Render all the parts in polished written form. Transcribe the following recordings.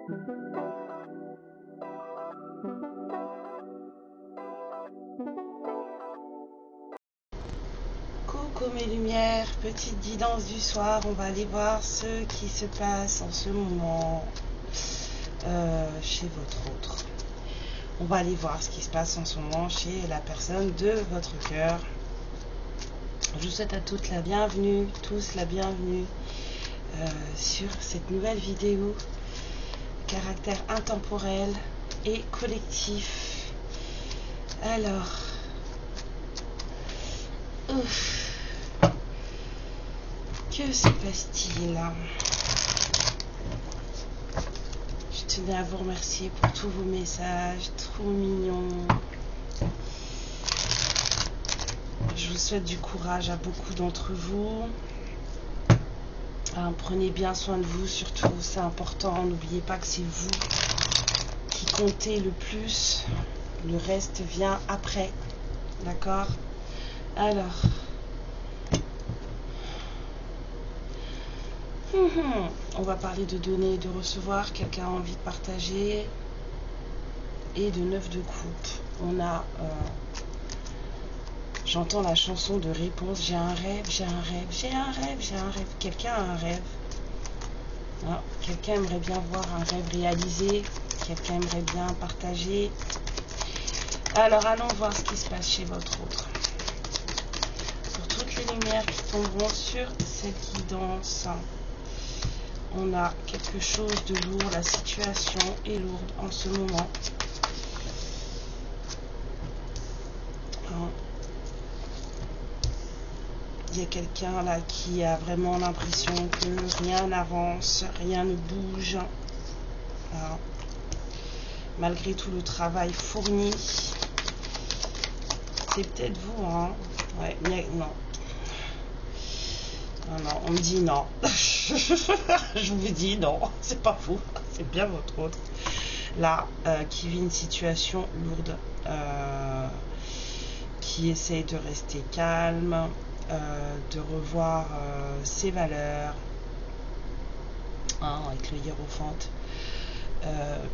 Coucou mes lumières, petite guidance du soir, on va aller voir ce qui se passe en ce moment chez votre autre. On va aller voir ce qui se passe en ce moment chez la personne de votre cœur. Je vous souhaite à toutes la bienvenue, tous la bienvenue sur cette nouvelle vidéo. Caractère intemporel et collectif. Alors, que se passe-t-il? Je tenais à vous remercier pour tous vos messages, trop mignons. Je vous souhaite du courage à beaucoup d'entre vous. Prenez bien soin de vous, surtout, c'est important. N'oubliez pas que c'est vous qui comptez le plus. Le reste vient après. D'accord? Alors, on va parler de donner et de recevoir. Quelqu'un a envie de partager. Et de 9 de coupe. On a... j'entends la chanson de réponse. J'ai un rêve, j'ai un rêve, j'ai un rêve, j'ai un rêve. Quelqu'un a un rêve. Quelqu'un aimerait bien voir un rêve réalisé. Quelqu'un aimerait bien partager. Alors, allons voir ce qui se passe chez votre autre. Pour toutes les lumières qui tomberont sur cette guidance, on a quelque chose de lourd. La situation est lourde en ce moment. Il y a quelqu'un là qui a vraiment l'impression que rien n'avance, rien ne bouge. Voilà. Malgré tout le travail fourni. C'est peut-être vous, hein. Ouais, mais non. Non, on me dit non. Je vous dis non, c'est pas vous, c'est bien votre autre. Là, qui vit une situation lourde, qui essaye de rester calme, de revoir ses valeurs, avec le hiérophante.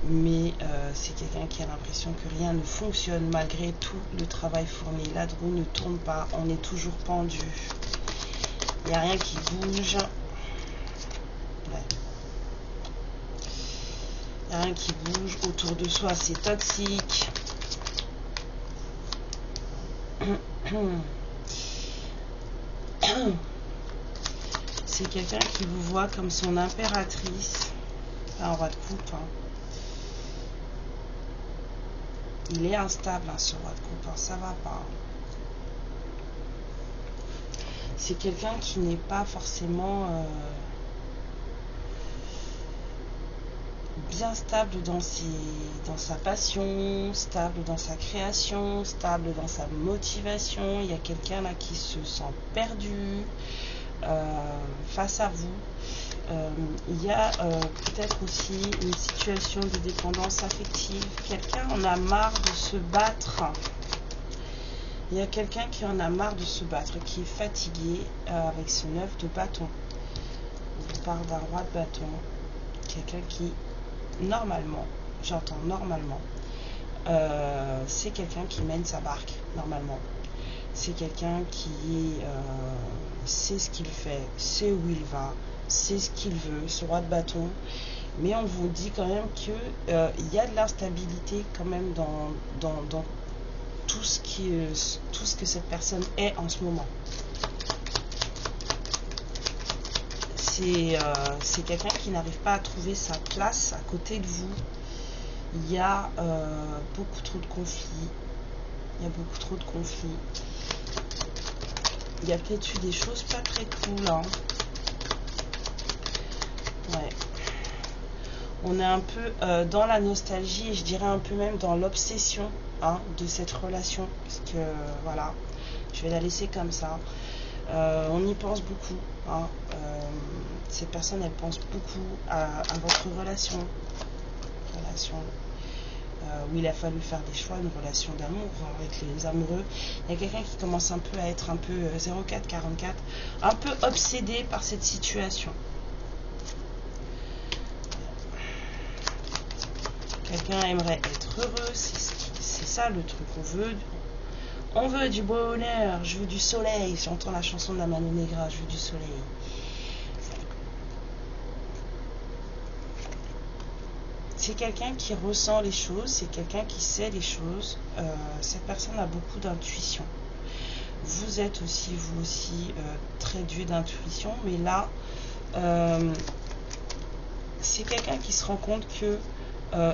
Mais c'est quelqu'un qui a l'impression que rien ne fonctionne malgré tout le travail fourni. La roue ne tourne pas, on est toujours pendu. Il n'y a rien qui bouge. Ouais. Il n'y a rien qui bouge autour de soi, c'est toxique. C'est quelqu'un qui vous voit comme son impératrice. En roi de coupe. Il est instable, ce roi de coupe. Ça va pas. C'est quelqu'un qui n'est pas forcément bien stable dans sa passion, stable dans sa création, stable dans sa motivation. Il y a quelqu'un là qui se sent perdu face à vous. Il y a peut-être aussi une situation de dépendance affective. Quelqu'un en a marre de se battre. Il y a quelqu'un qui en a marre de se battre, qui est fatigué avec ce 9 de bâton. On vous parle d'un roi de bâton. Quelqu'un qui, normalement, j'entends normalement, c'est quelqu'un qui mène sa barque, normalement. C'est quelqu'un qui sait ce qu'il fait, sait où il va, sait ce qu'il veut, ce roi de bâton. Mais on vous dit quand même qu'il y a de l'instabilité quand même dans tout ce que cette personne est en ce moment. C'est quelqu'un qui n'arrive pas à trouver sa place à côté de vous. Il y a beaucoup trop de conflits. Il y a beaucoup trop de conflits. Il y a peut-être eu des choses pas très cool, hein. Ouais. On est un peu dans la nostalgie et je dirais un peu même dans l'obsession de cette relation. Parce que voilà, je vais la laisser comme ça. On y pense beaucoup. Ces personnes, elles pensent beaucoup à votre relation. Où il a fallu faire des choix, une relation d'amour avec les amoureux. Il y a quelqu'un qui commence un peu à être un peu 0444, un peu obsédé par cette situation. Quelqu'un aimerait être heureux, c'est ça le truc. On veut du bonheur, je veux du soleil. J'entends la chanson de la Mano Negra, je veux du soleil. C'est quelqu'un qui ressent les choses, c'est quelqu'un qui sait les choses. Cette personne a beaucoup d'intuition. Vous êtes aussi, vous aussi, très doué d'intuition, mais là, c'est quelqu'un qui se rend compte que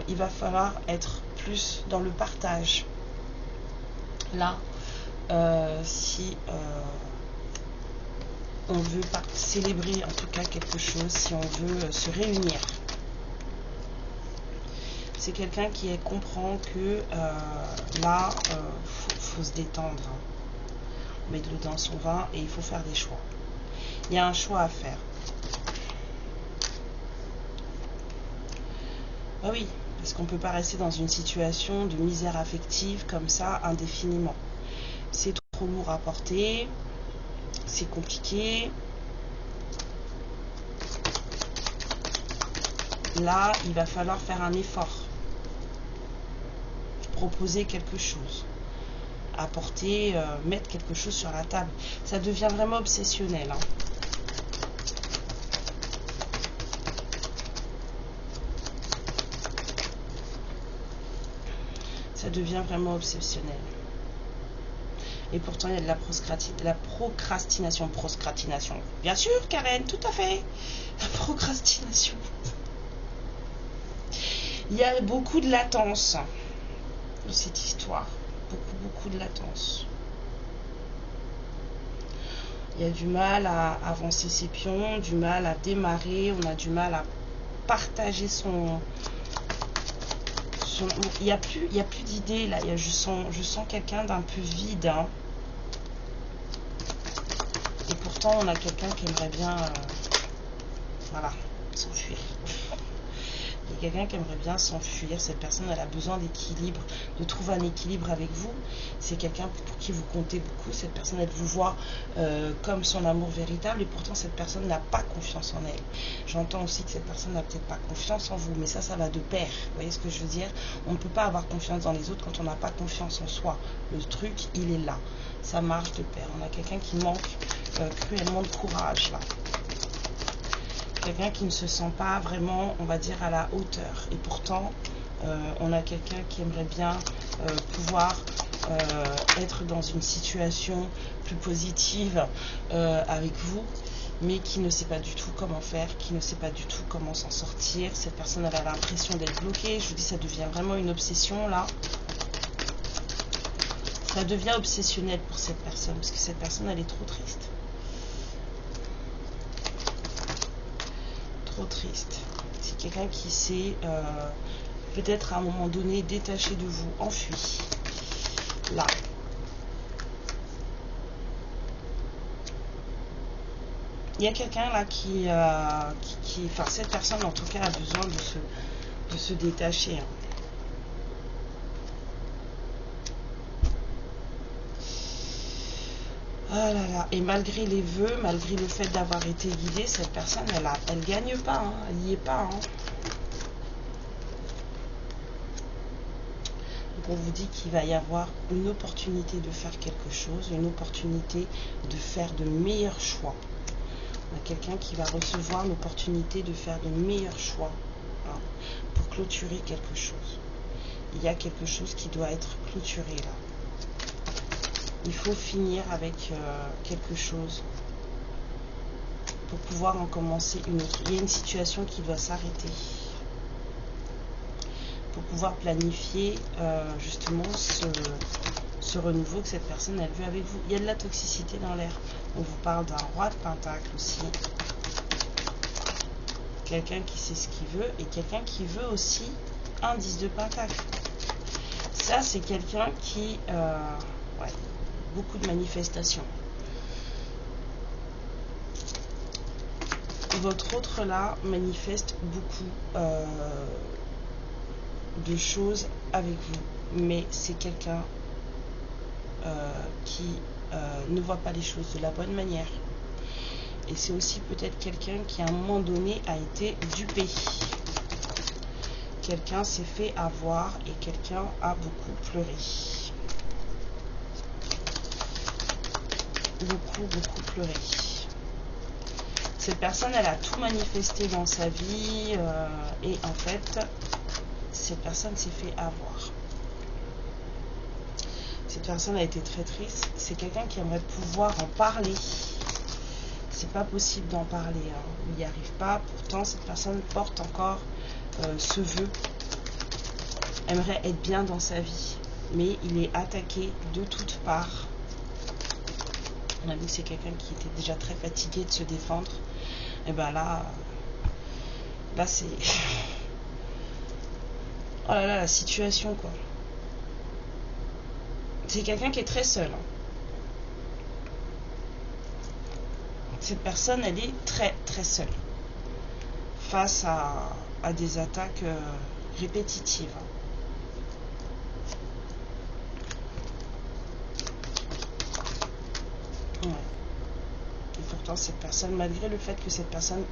il va falloir être plus dans le partage. Là, si on veut pas célébrer en tout cas quelque chose, si on veut se réunir, c'est quelqu'un qui comprend que là, faut se détendre, hein. Mettre le dans son vin et il faut faire des choix. Il y a un choix à faire. Ah oui, parce qu'on ne peut pas rester dans une situation de misère affective comme ça indéfiniment. C'est trop lourd à porter, c'est compliqué. Là, il va falloir faire un effort. Proposer quelque chose. Apporter, mettre quelque chose sur la table. Ça devient vraiment obsessionnel, hein. Ça devient vraiment obsessionnel. Et pourtant, il y a de la procrastination. Bien sûr, Karen, tout à fait. La procrastination. Il y a beaucoup de latence dans cette histoire. Beaucoup de latence. Il y a du mal à avancer ses pions, du mal à démarrer, on a du mal à partager son il n'y a plus d'idées là. Je sens quelqu'un d'un peu vide, hein. Et pourtant on a quelqu'un qui aimerait bien voilà, s'enfuir. Il y a quelqu'un qui aimerait bien s'enfuir. Cette personne, elle a besoin d'équilibre, de trouver un équilibre avec vous. C'est quelqu'un pour qui vous comptez beaucoup. Cette personne, elle vous voit comme son amour véritable, et pourtant cette personne n'a pas confiance en elle. J'entends aussi que cette personne n'a peut-être pas confiance en vous, mais ça va de pair. Vous voyez ce que je veux dire? On ne peut pas avoir confiance dans les autres quand on n'a pas confiance en soi. Le truc, il est là. Ça marche de pair. On a quelqu'un qui manque cruellement de courage là. Quelqu'un qui ne se sent pas vraiment, on va dire, à la hauteur. Et pourtant, on a quelqu'un qui aimerait bien pouvoir être dans une situation plus positive avec vous, mais qui ne sait pas du tout comment faire, qui ne sait pas du tout comment s'en sortir. Cette personne, elle a l'impression d'être bloquée. Je vous dis, ça devient vraiment une obsession, là. Ça devient obsessionnel pour cette personne, parce que cette personne, elle est trop triste. Triste. C'est quelqu'un qui s'est peut-être à un moment donné détaché de vous, enfui. Là. Il y a quelqu'un là qui enfin cette personne en tout cas a besoin de se détacher, hein. Ah là là, et malgré les vœux, malgré le fait d'avoir été guidée, cette personne, elle gagne pas, hein, elle n'y est pas, hein. Donc on vous dit qu'il va y avoir une opportunité de faire quelque chose, une opportunité de faire de meilleurs choix. On a quelqu'un qui va recevoir l'opportunité de faire de meilleurs choix, hein, pour clôturer quelque chose. Il y a quelque chose qui doit être clôturé là. Il faut finir avec quelque chose pour pouvoir en commencer une autre. Il y a une situation qui doit s'arrêter pour pouvoir planifier justement ce renouveau que cette personne a vu avec vous. Il y a de la toxicité dans l'air. On vous parle d'un roi de pentacle aussi. Quelqu'un qui sait ce qu'il veut et quelqu'un qui veut aussi un 10 de pentacle. Ça, c'est quelqu'un qui... ouais, beaucoup de manifestations. Votre autre là manifeste beaucoup de choses avec vous, mais c'est quelqu'un qui ne voit pas les choses de la bonne manière. Et c'est aussi peut-être quelqu'un qui à un moment donné a été dupé, quelqu'un s'est fait avoir et quelqu'un a beaucoup pleuré. Beaucoup pleuré. Cette personne, elle a tout manifesté dans sa vie et en fait, cette personne s'est fait avoir. Cette personne a été très triste. C'est quelqu'un qui aimerait pouvoir en parler. C'est pas possible d'en parler. Il n'y arrive pas. Pourtant, cette personne porte encore ce vœu. Aimerait être bien dans sa vie. Mais il est attaqué de toutes parts. On a vu que c'est quelqu'un qui était déjà très fatigué de se défendre. Et ben là c'est... Oh là là, la situation quoi. C'est quelqu'un qui est très seul. Cette personne, elle est très très seule. Face à des attaques répétitives. Ouais. Et pourtant, cette personne, malgré le fait que cette personne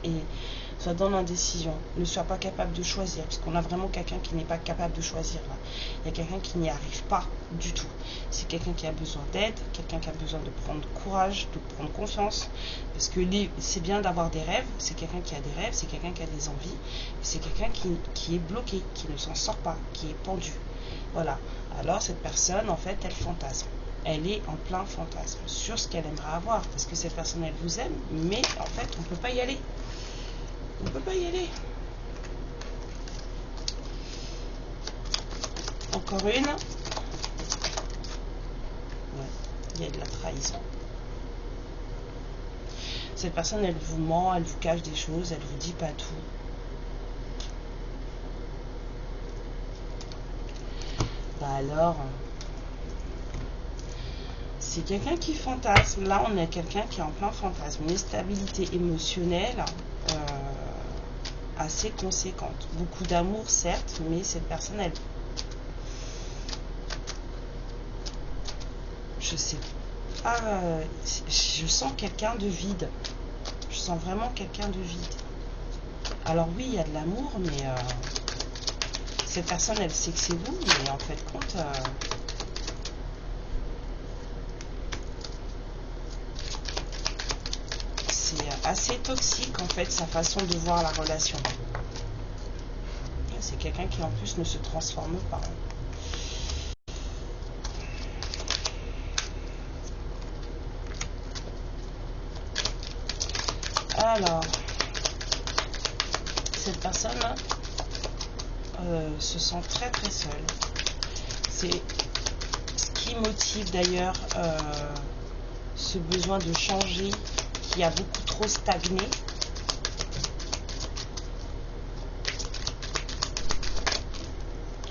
soit dans l'indécision, ne soit pas capable de choisir, parce qu'on a vraiment quelqu'un qui n'est pas capable de choisir là. Il y a quelqu'un qui n'y arrive pas du tout. C'est quelqu'un qui a besoin d'aide, quelqu'un qui a besoin de prendre courage, de prendre confiance, parce que c'est bien d'avoir des rêves, c'est quelqu'un qui a des rêves, c'est quelqu'un qui a des envies, c'est quelqu'un qui est bloqué, qui ne s'en sort pas, qui est pendu. Voilà. Alors cette personne, en fait, elle fantasme. Elle est en plein fantasme sur ce qu'elle aimerait avoir, parce que cette personne, elle vous aime, mais en fait, on ne peut pas y aller. On ne peut pas y aller. Encore une. Ouais, il y a de la trahison. Cette personne, elle vous ment, elle vous cache des choses, elle vous dit pas tout. Bah alors... C'est quelqu'un qui fantasme. Là, on a quelqu'un qui est en plein fantasme. Une stabilité émotionnelle assez conséquente. Beaucoup d'amour, certes, mais cette personne, elle... Je sais pas... je sens quelqu'un de vide. Je sens vraiment quelqu'un de vide. Alors oui, il y a de l'amour, mais... cette personne, elle sait que c'est vous, mais en fait, compte... assez toxique en fait sa façon de voir la relation. C'est quelqu'un qui en plus ne se transforme pas. Alors, cette personne se sent très très seule. C'est ce qui motive d'ailleurs ce besoin de changer qui a beaucoup trop stagné.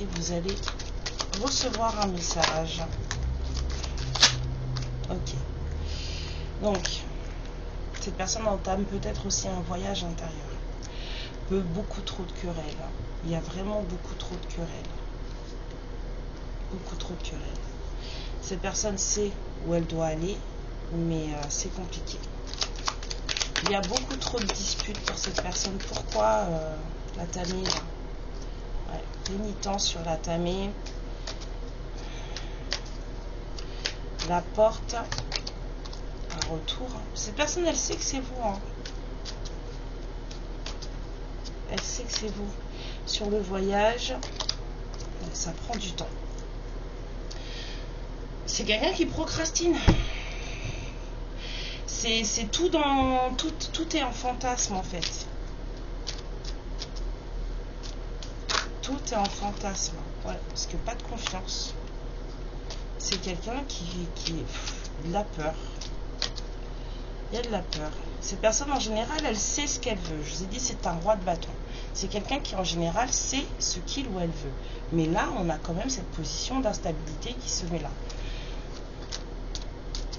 Et vous allez recevoir un message. Ok. Donc, cette personne entame peut-être aussi un voyage intérieur. Beaucoup trop de querelles. Il y a vraiment beaucoup trop de querelles. Beaucoup trop de querelles. Cette personne sait où elle doit aller, mais c'est compliqué. Il y a beaucoup trop de disputes pour cette personne. Pourquoi la tamée là? Ouais, pénitence sur la tamée. La porte. Un retour. Cette personne, elle sait que c'est vous. Hein. Elle sait que c'est vous. Sur le voyage, ça prend du temps. C'est quelqu'un qui procrastine. C'est tout dans... Tout est en fantasme en fait. Tout est en fantasme. Ouais, parce que pas de confiance. C'est quelqu'un qui est de la peur. Il y a de la peur. Cette personne en général, elle sait ce qu'elle veut. Je vous ai dit, c'est un roi de bâton. C'est quelqu'un qui en général sait ce qu'il ou elle veut. Mais là, on a quand même cette position d'instabilité qui se met là.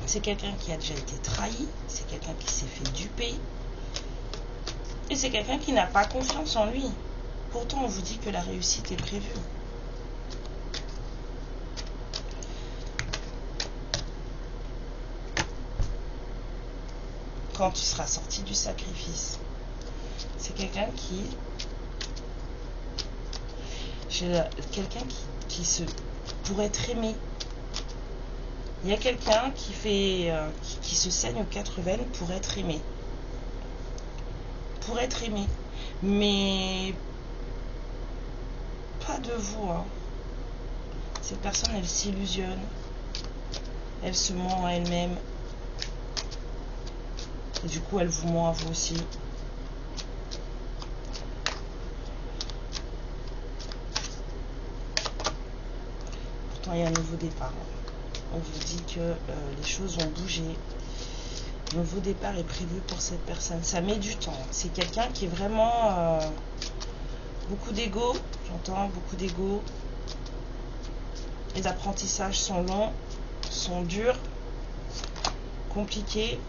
C'est quelqu'un qui a déjà été trahi, c'est quelqu'un qui s'est fait duper, et c'est quelqu'un qui n'a pas confiance en lui. Pourtant, on vous dit que la réussite est prévue. Quand tu seras sorti du sacrifice, c'est quelqu'un qui J'ai quelqu'un pour être aimé. Il y a quelqu'un qui se saigne aux 4 veines pour être aimé. Pour être aimé. Mais pas de vous. Hein. Cette personne, elle s'illusionne. Elle se ment à elle-même. Et du coup, elle vous ment à vous aussi. Pourtant, il y a un nouveau départ. On vous dit que les choses ont bougé. Un nouveau départ est prévu pour cette personne. Ça met du temps. C'est quelqu'un qui est vraiment... beaucoup d'ego. J'entends beaucoup d'ego. Les apprentissages sont longs, sont durs, compliqués.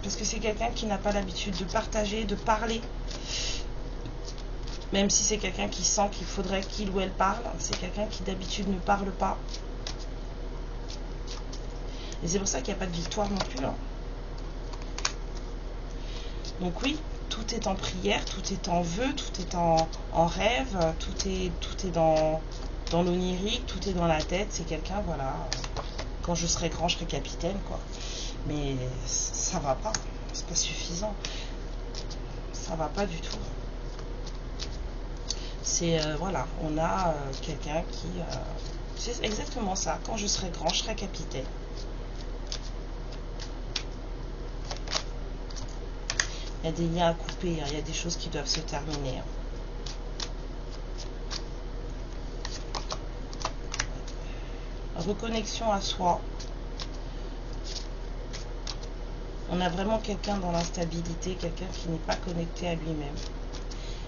Parce que c'est quelqu'un qui n'a pas l'habitude de partager, de parler. Même si c'est quelqu'un qui sent qu'il faudrait qu'il ou elle parle. C'est quelqu'un qui d'habitude ne parle pas. Et c'est pour ça qu'il n'y a pas de victoire non plus. Hein. Donc oui, tout est en prière, tout est en vœu, tout est en rêve, tout est dans l'onirique, tout est dans la tête. C'est quelqu'un, voilà, quand je serai grand, je serai capitaine, quoi. Mais ça va pas, c'est pas suffisant. Ça va pas du tout. C'est, voilà, on a quelqu'un qui... c'est exactement ça. Quand je serai grand, je serai capitaine. Il y a des liens à couper, hein. Il y a des choses qui doivent se terminer. Hein. Reconnexion à soi. On a vraiment quelqu'un dans l'instabilité, quelqu'un qui n'est pas connecté à lui-même.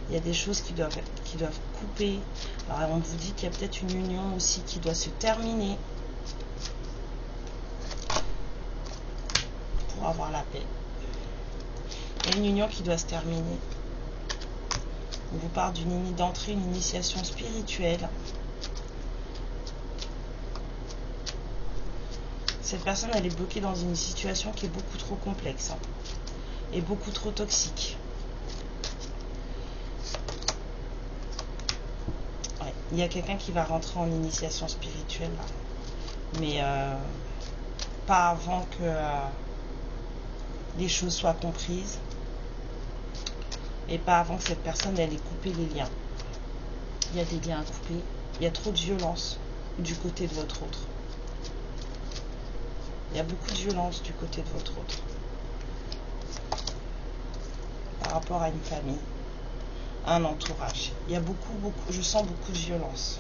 Il y a des choses qui doivent couper. Alors on vous dit qu'il y a peut-être une union aussi qui doit se terminer pour avoir la paix. Il y a une union qui doit se terminer. On vous parle d'entrée, une initiation spirituelle. Cette personne, elle est bloquée dans une situation qui est beaucoup trop complexe, hein, et beaucoup trop toxique. Ouais, il y a quelqu'un qui va rentrer en initiation spirituelle, là. Mais pas avant que les choses soient comprises. Et pas avant que cette personne, elle ait coupé les liens. Il y a des liens à couper. Il y a trop de violence du côté de votre autre. Il y a beaucoup de violence du côté de votre autre. Par rapport à une famille, à un entourage. Il y a beaucoup, je sens beaucoup de violence.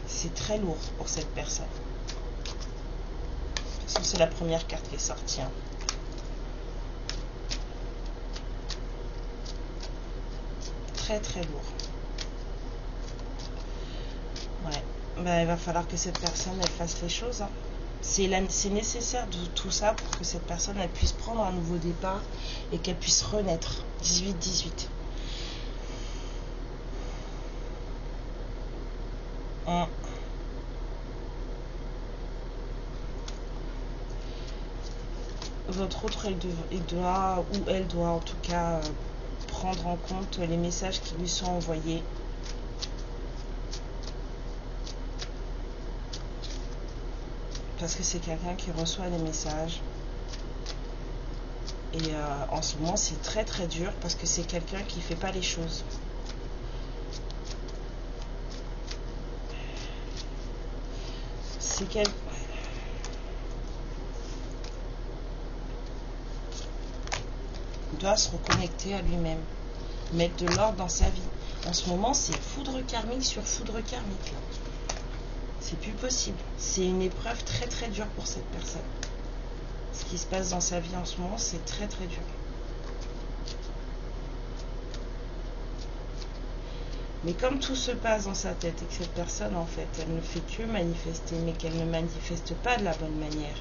C'est très lourd pour cette personne. De toute façon, c'est la première carte qui est sortie. Hein. Très, très lourd. Ouais. Ben, il va falloir que cette personne, elle fasse les choses. Hein. C'est nécessaire de tout ça pour que cette personne elle puisse prendre un nouveau départ et qu'elle puisse renaître. 18-18. Votre autre, elle doit en tout cas prendre en compte les messages qui lui sont envoyés. Parce que c'est quelqu'un qui reçoit les messages. Et en ce moment, c'est très très dur parce que c'est quelqu'un qui ne fait pas les choses. C'est quelqu'un... Il doit se reconnecter à lui-même. Mettre de l'ordre dans sa vie. En ce moment, c'est foudre karmique sur foudre karmique. C'est plus possible. C'est une épreuve très très dure pour cette personne. Ce qui se passe dans sa vie en ce moment, c'est très très dur. Mais comme tout se passe dans sa tête et que cette personne, en fait, elle ne fait que manifester, mais qu'elle ne manifeste pas de la bonne manière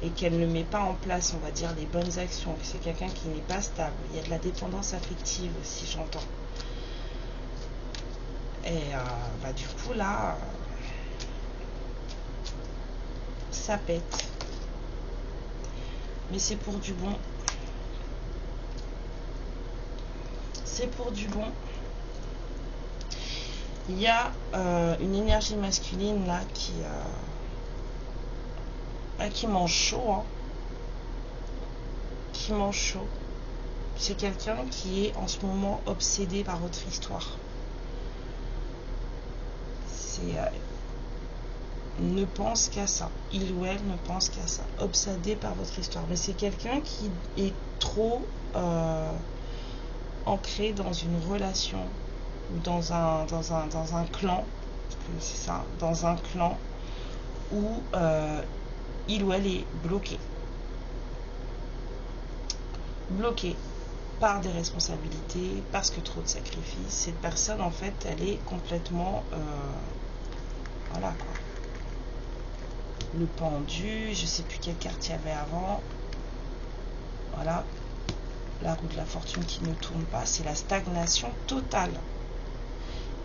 et qu'elle ne met pas en place, on va dire, les bonnes actions, que c'est quelqu'un qui n'est pas stable. Il y a de la dépendance affective aussi, j'entends. Et du coup, là... ça pète. Mais c'est pour du bon. C'est pour du bon. Il y a une énergie masculine là qui mange chaud, hein, qui mange chaud. C'est quelqu'un qui est en ce moment obsédé par votre histoire. C'est ne pense qu'à ça. Il ou elle ne pense qu'à ça. Obsédé par votre histoire. Mais c'est quelqu'un qui est trop ancré dans une relation ou dans un clan. C'est ça, dans un clan où il ou elle est bloqué. Bloqué par des responsabilités, parce que trop de sacrifices. Cette personne, en fait, elle est complètement... voilà, quoi. Le pendu, je sais plus quelle carte il y avait avant. Voilà. La roue de la fortune qui ne tourne pas. C'est la stagnation totale.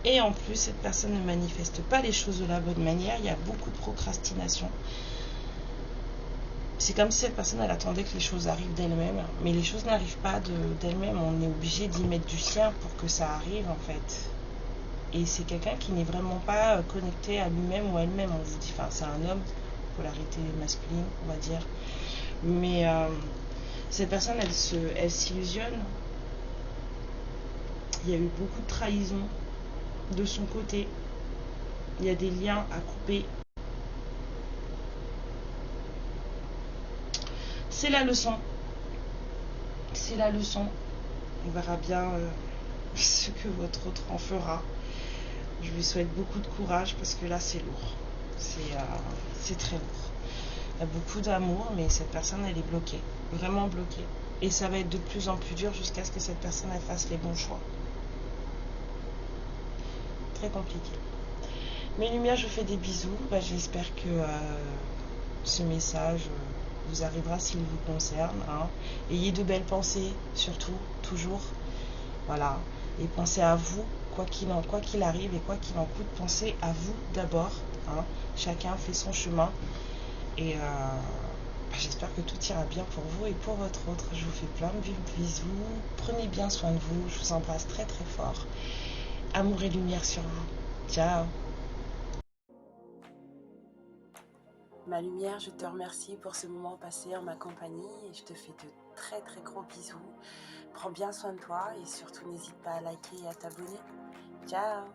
Et en plus, cette personne ne manifeste pas les choses de la bonne manière. Il y a beaucoup de procrastination. C'est comme si cette personne, elle attendait que les choses arrivent d'elles-mêmes. Mais les choses n'arrivent pas d'elles-mêmes. On est obligé d'y mettre du sien pour que ça arrive, en fait. Et c'est quelqu'un qui n'est vraiment pas connecté à lui-même ou à elle-même. On vous dit, enfin, c'est un homme, polarité masculine, on va dire. Mais cette personne, elle s'illusionne. Il y a eu beaucoup de trahison de son côté. Il y a des liens à couper. C'est la leçon. C'est la leçon. On verra bien ce que votre autre en fera. Je lui souhaite beaucoup de courage parce que là, c'est lourd. C'est très lourd. Il y a beaucoup d'amour, mais cette personne, elle est bloquée. Vraiment bloquée. Et ça va être de plus en plus dur jusqu'à ce que cette personne, elle fasse les bons choix. Très compliqué. Mes lumières, je vous fais des bisous. J'espère que ce message vous arrivera s'il vous concerne. Hein. Ayez de belles pensées, surtout, toujours. Voilà. Et pensez à vous, quoi qu'il arrive et quoi qu'il en coûte, pensez à vous d'abord. Hein. Chacun fait son chemin. Et j'espère que tout ira bien pour vous et pour votre autre. Je vous fais plein de bisous. Prenez bien soin de vous. Je vous embrasse très très fort. Amour et lumière sur vous. Ciao. Ma lumière, je te remercie pour ce moment passé en ma compagnie et je te fais de très très gros bisous. Prends bien soin de toi et surtout n'hésite pas à liker et à t'abonner. Ciao.